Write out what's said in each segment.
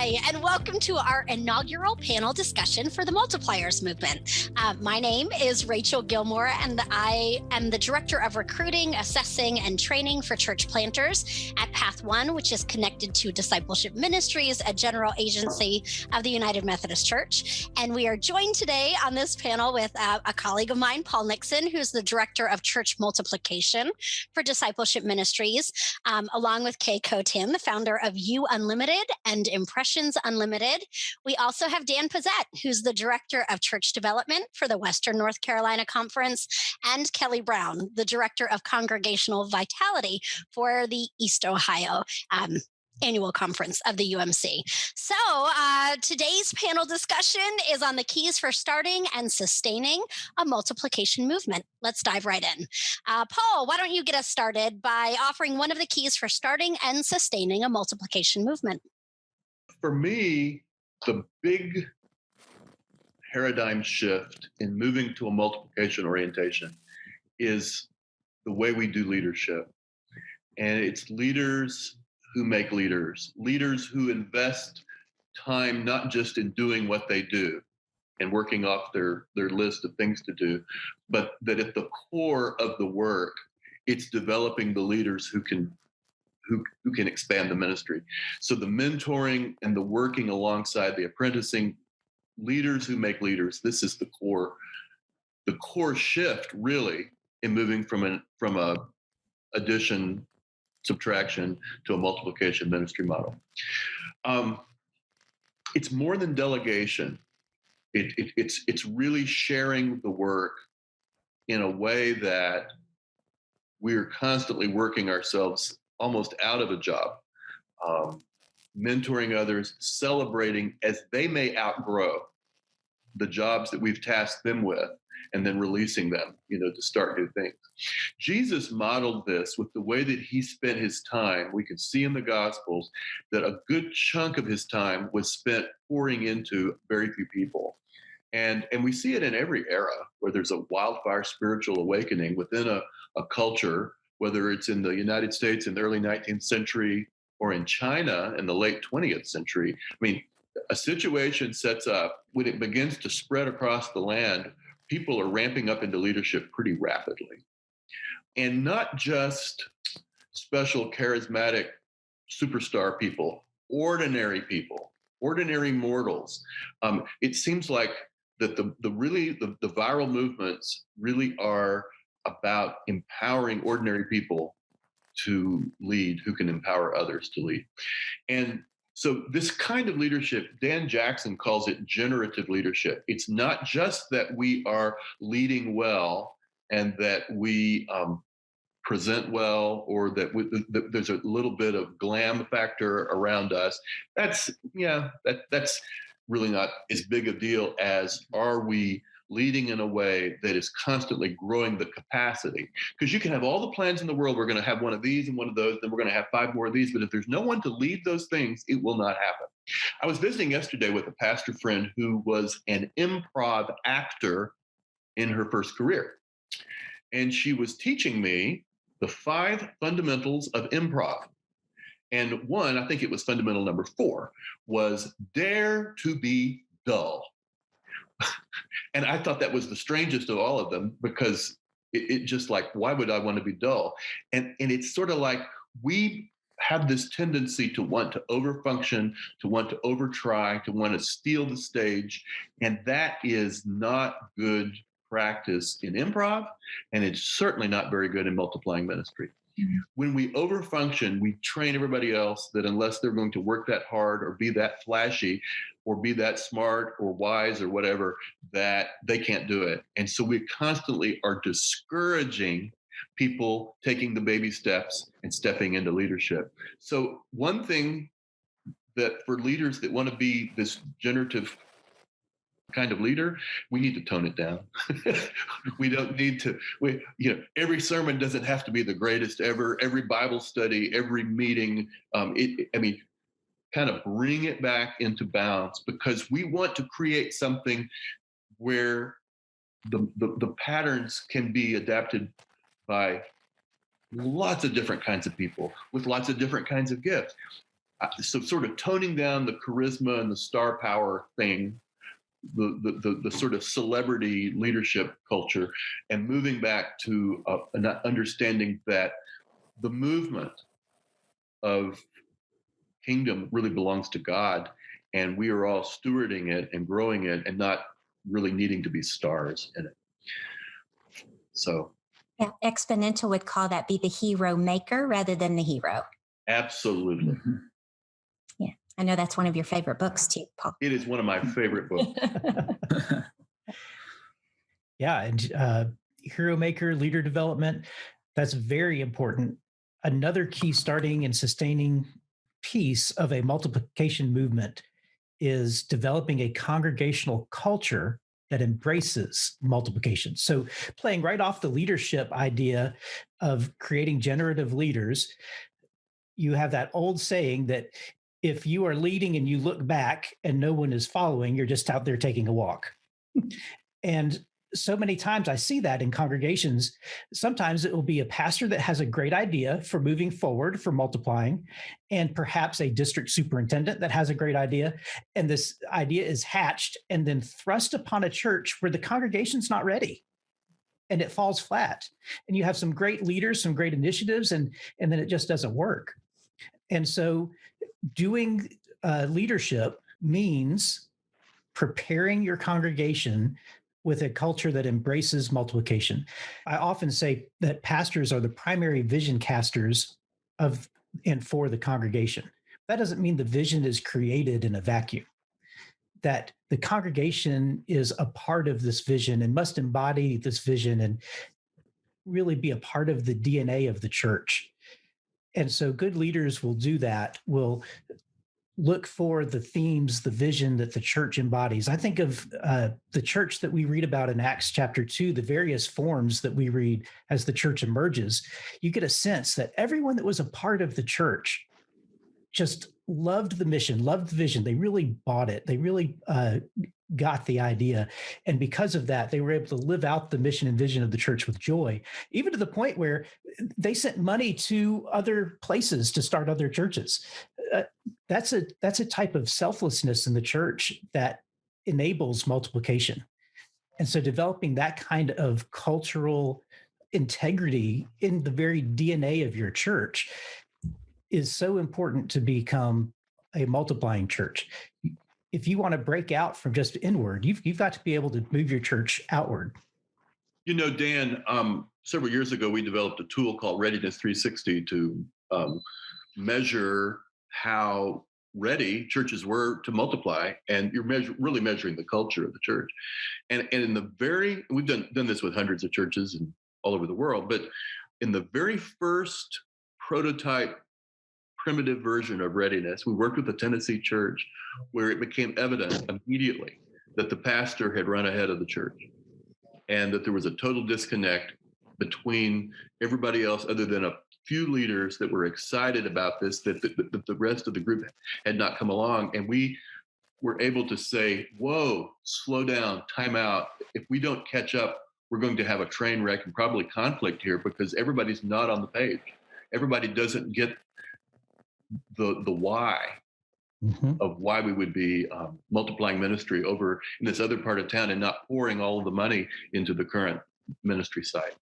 Hi, and welcome to our inaugural panel discussion for the Multipliers Movement. My name is Rachel Gilmore, and I am the Director of Recruiting, Assessing, and Training for Church Planters at Path One, which is connected to Discipleship Ministries, a general agency of the United Methodist Church. And we are joined today on this panel with a colleague of mine, Paul Nixon, who's the Director of Church Multiplication for Discipleship Ministries, along with Kay Cotin, the founder of You Unlimited and Impressions Unlimited. We also have Dan Pizzette, who's the Director of Church Development for the Western North Carolina Conference, and Kelly Brown, the Director of Congregational Vitality for the East Ohio annual conference of the UMC. So today's panel discussion is on the keys for starting and sustaining a multiplication movement. Let's dive right in. Paul, why don't you get us started by offering one of the keys for starting and sustaining a multiplication movement? For me, the big paradigm shift in moving to a multiplication orientation is the way we do leadership. And it's leaders who make leaders who invest time not just in doing what they do and working off their list of things to do, but that at the core of the work, it's developing the leaders who can expand the ministry. So the mentoring and the working alongside the apprenticing, leaders who make leaders, this is the core shift really in moving from a addition, subtraction to a multiplication ministry model. It's more than delegation. It's really sharing the work in a way that we're constantly working ourselves almost out of a job, mentoring others, celebrating as they may outgrow the jobs that we've tasked them with, and then releasing them, to start new things. Jesus modeled this with the way that he spent his time. We can see in the Gospels that a good chunk of his time was spent pouring into very few people. And we see it in every era where there's a wildfire spiritual awakening within a culture, whether it's in the United States in the early 19th century or in China in the late 20th century. I mean, a situation sets up when it begins to spread across the land, people are ramping up into leadership pretty rapidly. And not just special charismatic superstar people, ordinary mortals. It seems like that the viral movements really are about empowering ordinary people to lead, who can empower others to lead. And so this kind of leadership, Dan Jackson calls it generative leadership. It's not just that we are leading well and that we present well, or that there's a little bit of glam factor around us. That's really not as big a deal as are we leading in a way that is constantly growing the capacity. Because you can have all the plans in the world. We're going to have one of these and one of those, then we're going to have 5 more of these. But if there's no one to lead those things, it will not happen. I was visiting yesterday with a pastor friend who was an improv actor in her first career. And she was teaching me the 5 fundamentals of improv. And one, I think it was fundamental number 4, was dare to be dull. And I thought that was the strangest of all of them, because it just like, why would I want to be dull? And it's sort of like we have this tendency to want to overfunction, to want to overtry, to want to steal the stage. And that is not good practice in improv. And it's certainly not very good in multiplying ministry. When we overfunction, we train everybody else that unless they're going to work that hard or be that flashy or be that smart or wise or whatever, that they can't do it. And so we constantly are discouraging people taking the baby steps and stepping into leadership. So one thing that for leaders that want to be this generative kind of leader, we need to tone it down. We don't need to, every sermon doesn't have to be the greatest ever, every Bible study, every meeting. Kind of bring it back into balance, because we want to create something where the patterns can be adapted by lots of different kinds of people with lots of different kinds of gifts. So sort of toning down the charisma and the star power thing, the sort of celebrity leadership culture, and moving back to an understanding that the movement of kingdom really belongs to God, and we are all stewarding it and growing it, and not really needing to be stars in it. So, yeah, Exponential would call that be the hero maker rather than the hero. absolutely. Mm-hmm. Yeah, I know that's one of your favorite books too, Paul. It is one of my favorite books. Yeah, and hero maker, leader development, that's very important. Another key starting and sustaining piece of a multiplication movement is developing a congregational culture that embraces multiplication. So, playing right off the leadership idea of creating generative leaders, you have that old saying that if you are leading and you look back and no one is following, you're just out there taking a walk. And so many times I see that in congregations. Sometimes it will be a pastor that has a great idea for moving forward, for multiplying, and perhaps a district superintendent that has a great idea. And this idea is hatched and then thrust upon a church where the congregation's not ready. And it falls flat. And you have some great leaders, some great initiatives, and then it just doesn't work. And so doing leadership means preparing your congregation with a culture that embraces multiplication. I often say that pastors are the primary vision casters of and for the congregation. That doesn't mean the vision is created in a vacuum. That the congregation is a part of this vision and must embody this vision and really be a part of the DNA of the church. And so good leaders will do that, will look for the themes, the vision that the church embodies. I think of the church that we read about in Acts chapter 2, the various forms that we read as the church emerges. You get a sense that everyone that was a part of the church just loved the mission, loved the vision. They really bought it. They really got the idea. And because of that, they were able to live out the mission and vision of the church with joy, even to the point where they sent money to other places to start other churches. That's a type of selflessness in the church that enables multiplication. And so developing that kind of cultural integrity in the very DNA of your church is so important to become a multiplying church. If you want to break out from just inward, you've got to be able to move your church outward. You know, Dan, several years ago, we developed a tool called Readiness 360 to measure how ready churches were to multiply, and you're really measuring the culture of the church. And in we've done this with hundreds of churches and all over the world, but in the very first prototype primitive version of readiness, we worked with the Tennessee church where it became evident immediately that the pastor had run ahead of the church and that there was a total disconnect between everybody else other than a few leaders that were excited about this, that the rest of the group had not come along. And we were able to say, whoa, slow down, time out. If we don't catch up, we're going to have a train wreck and probably conflict here because everybody's not on the page. Everybody doesn't get the why of why we would be multiplying ministry over in this other part of town and not pouring all of the money into the current ministry site.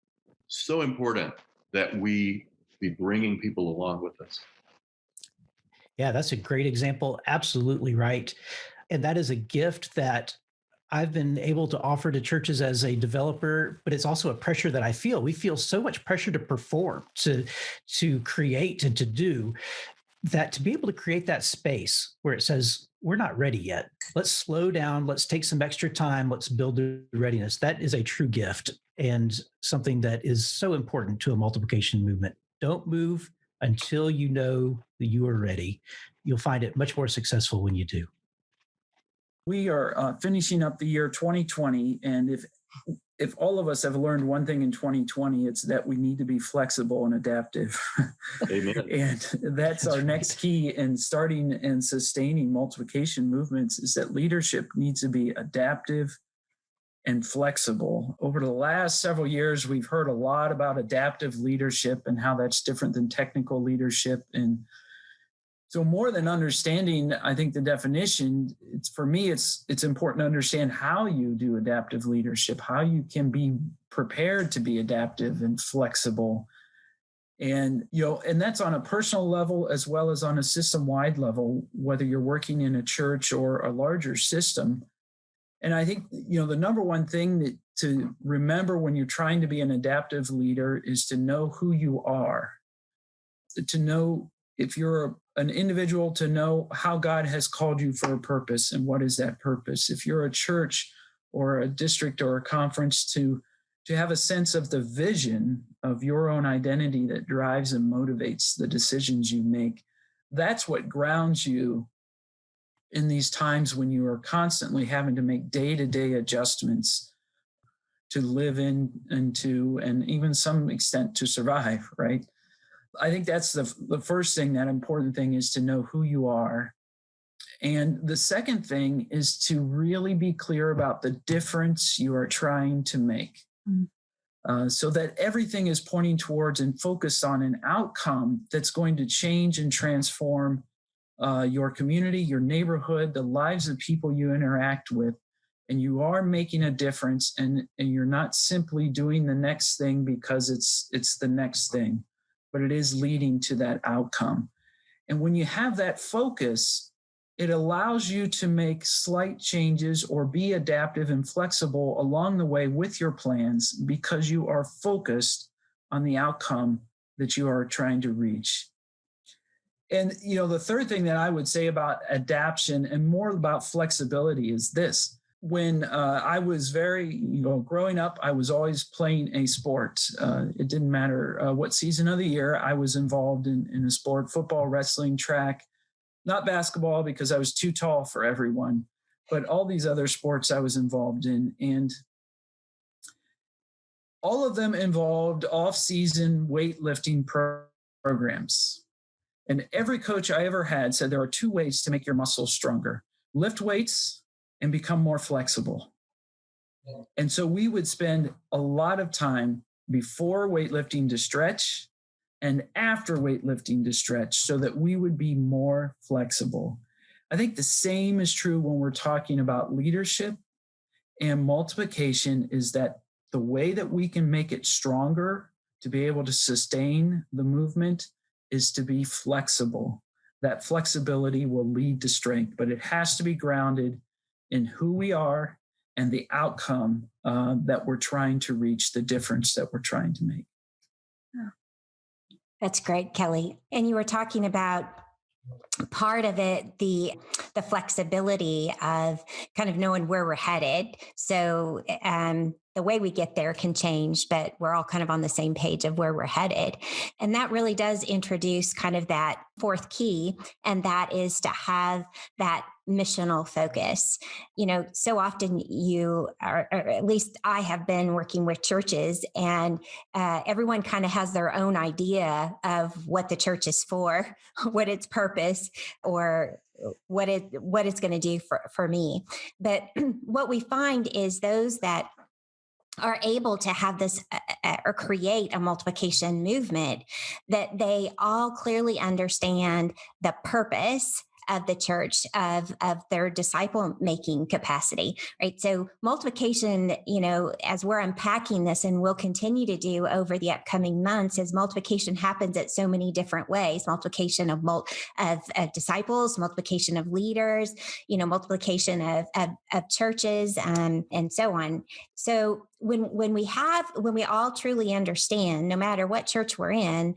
So important that we be bringing people along with us. Yeah, that's a great example. Absolutely right. And that is a gift that I've been able to offer to churches as a developer, but it's also a pressure that I feel. We feel so much pressure to perform, to create, and to do, that to be able to create that space where it says, we're not ready yet. Let's slow down. Let's take some extra time. Let's build the readiness. That is a true gift and something that is so important to a multiplication movement. Don't move until you know that you are ready. You'll find it much more successful when you do. We are finishing up the year 2020, and if all of us have learned one thing in 2020, it's that we need to be flexible and adaptive. Amen. And that's our next key in starting and sustaining multiplication movements, is that leadership needs to be adaptive and flexible. Over the last several years, we've heard a lot about adaptive leadership and how that's different than technical leadership. And So more than understanding, I think the definition, for me, it's important to understand how you do adaptive leadership, how you can be prepared to be adaptive and flexible. And, and that's on a personal level as well as on a system-wide level, whether you're working in a church or a larger system. And I think, the number one thing to remember when you're trying to be an adaptive leader is to know who you are, to know if you're an individual, to know how God has called you for a purpose and what is that purpose. If you're a church or a district or a conference, to have a sense of the vision of your own identity that drives and motivates the decisions you make. That's what grounds you in these times when you are constantly having to make day-to-day adjustments to live in and to, and even some extent to survive, right? I think that's the first thing, that important thing is to know who you are. And the second thing is to really be clear about the difference you are trying to make. So that everything is pointing towards and focused on an outcome that's going to change and transform your community, your neighborhood, the lives of people you interact with. And you are making a difference, and you're not simply doing the next thing because it's the next thing, but it is leading to that outcome. And when you have that focus, it allows you to make slight changes or be adaptive and flexible along the way with your plans because you are focused on the outcome that you are trying to reach. And, the third thing that I would say about adaptation and more about flexibility is this. When I was growing up, I was always playing a sport. It didn't matter what season of the year. I was involved in a sport: football, wrestling, track, not basketball because I was too tall for everyone, but all these other sports I was involved in. And all of them involved off-season weightlifting programs. And every coach I ever had said there are two ways to make your muscles stronger: lift weights and become more flexible. And so we would spend a lot of time before weightlifting to stretch and after weightlifting to stretch so that we would be more flexible. I think the same is true when we're talking about leadership and multiplication, is that the way that we can make it stronger to be able to sustain the movement is to be flexible. That flexibility will lead to strength, but it has to be grounded in who we are and the outcome that we're trying to reach, the difference that we're trying to make. That's great, Kelly. And you were talking about part of it, the flexibility of kind of knowing where we're headed. So the way we get there can change, but we're all kind of on the same page of where we're headed. And that really does introduce kind of that fourth key, and that is to have that missional focus. So often you are, or at least I have been working with churches, and everyone kind of has their own idea of what the church is for, what its purpose, or what it's going to do for me. But what we find is those that are able to have this or create a multiplication movement, that they all clearly understand the purpose of the church, of their disciple making capacity, right? So multiplication, as we're unpacking this, and we'll continue to do over the upcoming months, as multiplication happens at so many different ways: multiplication of disciples, multiplication of leaders, multiplication of churches, and so on. So when we all truly understand, no matter what church we're in,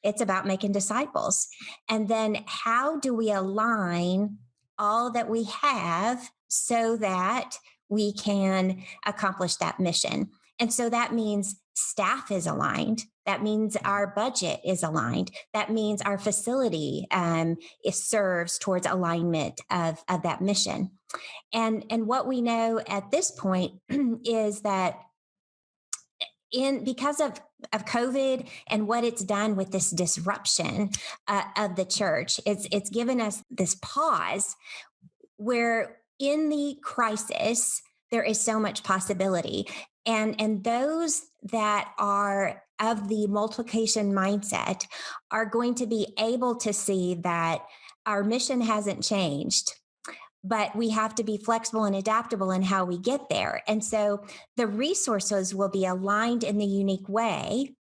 it's about making disciples. And then how do we align all that we have so that we can accomplish that mission? And so that means staff is aligned. That means our budget is aligned. That means our facility serves towards alignment of that mission. And what we know at this point is that because of COVID and what it's done with this disruption of the church, it's given us this pause where in the crisis, there is so much possibility. And those that are of the multiplication mindset are going to be able to see that our mission hasn't changed, but we have to be flexible and adaptable in how we get there. And so the resources will be aligned in the unique way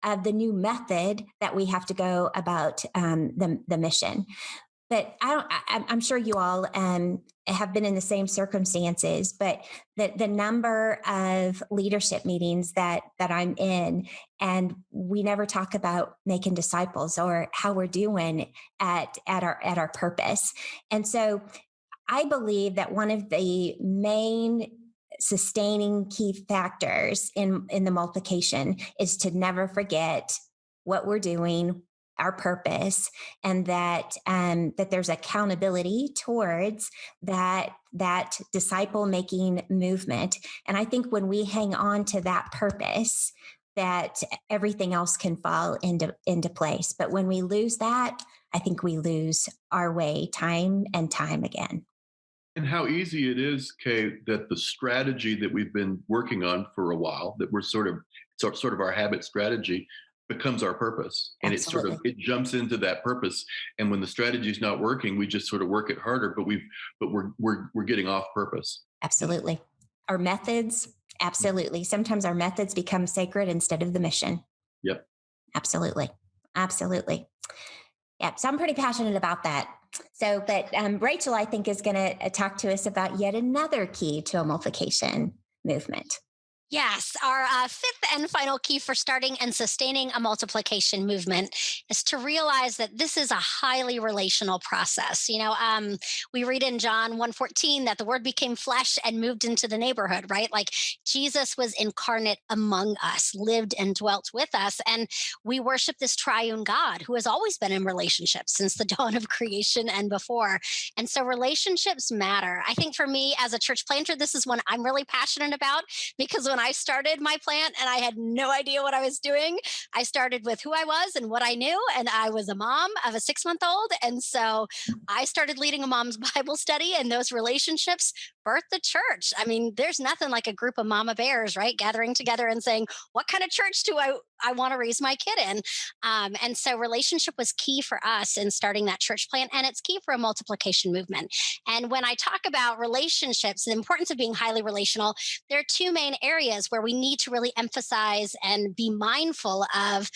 of the new method that we have to go about the mission. But I'm sure you all have been in the same circumstances, but the number of leadership meetings that I'm in, and we never talk about making disciples or how we're doing at our purpose. And so I believe that one of the main sustaining key factors in the multiplication is to never forget what we're doing, our purpose, and that there's accountability towards that disciple making movement. And I think when we hang on to that purpose, that everything else can fall into place. But when we lose that, I think we lose our way time and time again. And how easy it is, Kay, that the strategy that we've been working on for a while, that we're sort of our habit strategy, becomes our purpose. And Absolutely. it jumps into that purpose. And when the strategy is not working, we just sort of work it harder, but we're getting off purpose. Absolutely. Our methods, absolutely. Sometimes our methods become sacred instead of the mission. Yep. Absolutely. Absolutely. Yep. So I'm pretty passionate about that. So, but Rachel, I think, is going to talk to us about yet another key to a multiplication movement. Yes, our fifth and final key for starting and sustaining a multiplication movement is to realize that this is a highly relational process. We read in John 1:14 that the word became flesh and moved into the neighborhood, right? Like Jesus was incarnate among us, lived and dwelt with us. And we worship this triune God who has always been in relationships since the dawn of creation and before. And so relationships matter. I think for me as a church planter, this is one I'm really passionate about, because when I started my plant and I had no idea what I was doing, I started with who I was and what I knew. And I was a mom of a 6-month-old. And so I started leading a mom's Bible study, and those relationships birthed the church. I mean, there's nothing like a group of mama bears, right? Gathering together and saying, what kind of church do I want to raise my kid in? And so relationship was key for us in starting that church plant, and it's key for a multiplication movement. And when I talk about relationships, the importance of being highly relational, there are two main areas where we need to really emphasize and be mindful of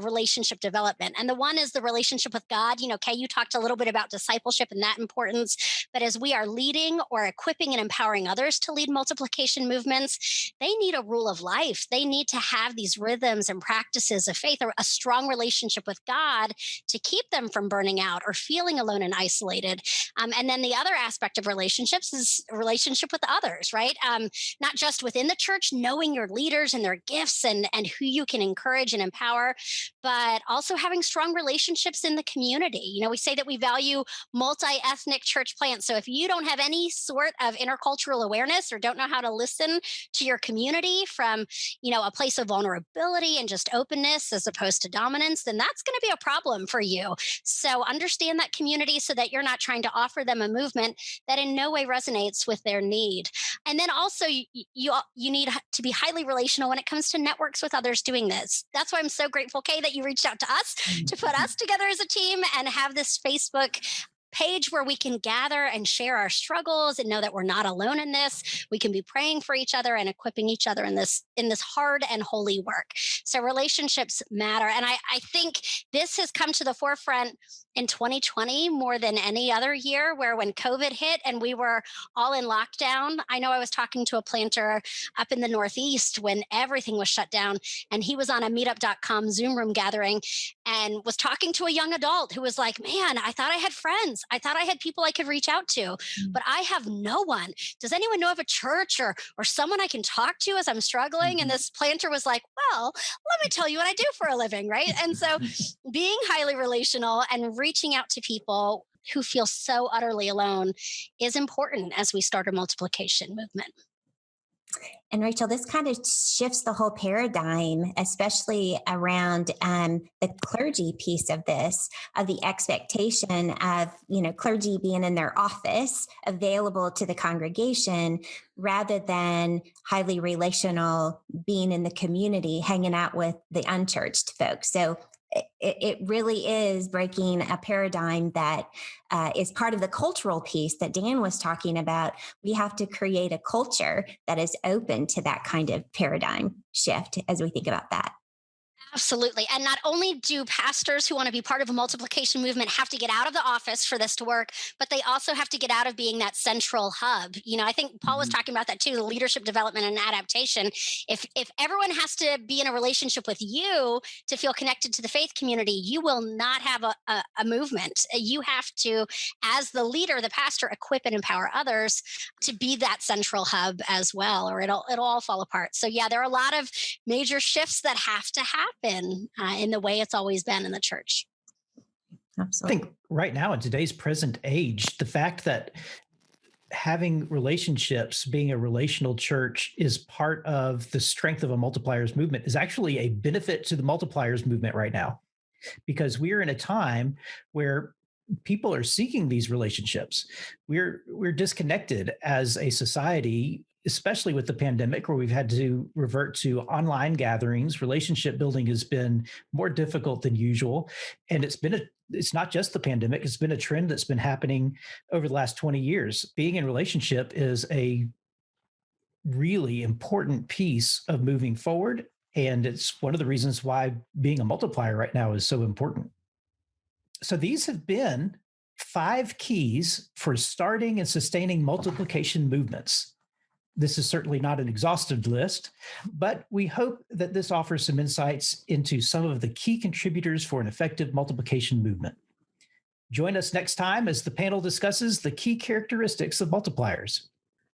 relationship development. And the one is the relationship with God. Kay, you talked a little bit about discipleship and that importance, but as we are leading or equipping and empowering others to lead multiplication movements, they need a rule of life. They need to have these rhythms and practices of faith, or a strong relationship with God to keep them from burning out or feeling alone and isolated. And then the other aspect of relationships is relationship with others, right? Not just within the church, knowing your leaders and their gifts and who you can encourage and empower, but also having strong relationships in the community. We say that we value multi-ethnic church plants. So if you don't have any sort of intercultural awareness or don't know how to listen to your community from, a place of vulnerability and just openness as opposed to dominance, then that's going to be a problem for you. So understand that community so that you're not trying to offer them a movement that in no way resonates with their need. And then also you need to be highly relational when it comes to networks with others doing this. That's why I'm so grateful, Kay, that you reached out to us to put us together as a team and have this Facebook page where we can gather and share our struggles and know that we're not alone in this. We can be praying for each other and equipping each other in this hard and holy work. So relationships matter. And I think this has come to the forefront in 2020 more than any other year, where when COVID hit and we were all in lockdown, I know I was talking to a planter up in the Northeast when everything was shut down, and he was on a meetup.com Zoom room gathering and was talking to a young adult who was like, man, I thought I had friends. I thought I had people I could reach out to, but I have no one. Does anyone know of a church or someone I can talk to as I'm struggling? And this planter was like, well, let me tell you what I do for a living, right? And so being highly relational and reaching out to people who feel so utterly alone is important as we start a multiplication movement. And Rachel, this kind of shifts the whole paradigm, especially around the clergy piece of this, of the expectation of, clergy being in their office, available to the congregation, rather than highly relational, being in the community, hanging out with the unchurched folks. So it really is breaking a paradigm that is part of the cultural piece that Dan was talking about. We have to create a culture that is open to that kind of paradigm shift as we think about that. Absolutely. And not only do pastors who want to be part of a multiplication movement have to get out of the office for this to work, but they also have to get out of being that central hub. I think Paul was talking about that too, the leadership development and adaptation. If everyone has to be in a relationship with you to feel connected to the faith community, you will not have a movement. You have to, as the leader, the pastor, equip and empower others to be that central hub as well, or it'll all fall apart. So yeah, there are a lot of major shifts that have to happen in the way it's always been in the church. Absolutely. I think right now in today's present age, the fact that having relationships, being a relational church, is part of the strength of a multipliers movement is actually a benefit to the multipliers movement right now, because we're in a time where people are seeking these relationships. We're disconnected as a society, especially with the pandemic, where we've had to revert to online gatherings. Relationship building has been more difficult than usual. And it's not just the pandemic, it's been a trend that's been happening over the last 20 years. Being in relationship is a really important piece of moving forward. And it's one of the reasons why being a multiplier right now is so important. So these have been 5 keys for starting and sustaining multiplication movements. This is certainly not an exhaustive list, but we hope that this offers some insights into some of the key contributors for an effective multiplication movement. Join us next time as the panel discusses the key characteristics of multipliers.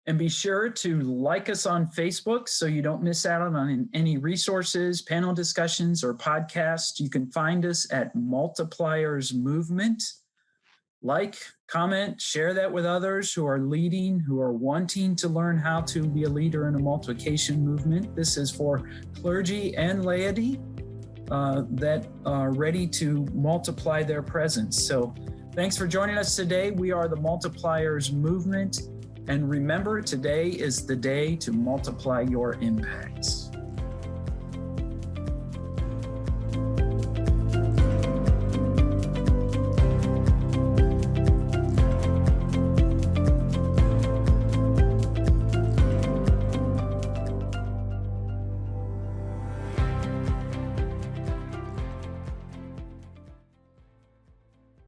And be sure to like us on Facebook so you don't miss out on any resources, panel discussions, or podcasts. You can find us at Multipliers Movement. Like, comment, share that with others who are leading, who are wanting to learn how to be a leader in a multiplication movement. This is for clergy and laity that are ready to multiply their presence. So thanks for joining us today. We are the Multipliers Movement. And remember, today is the day to multiply your impacts.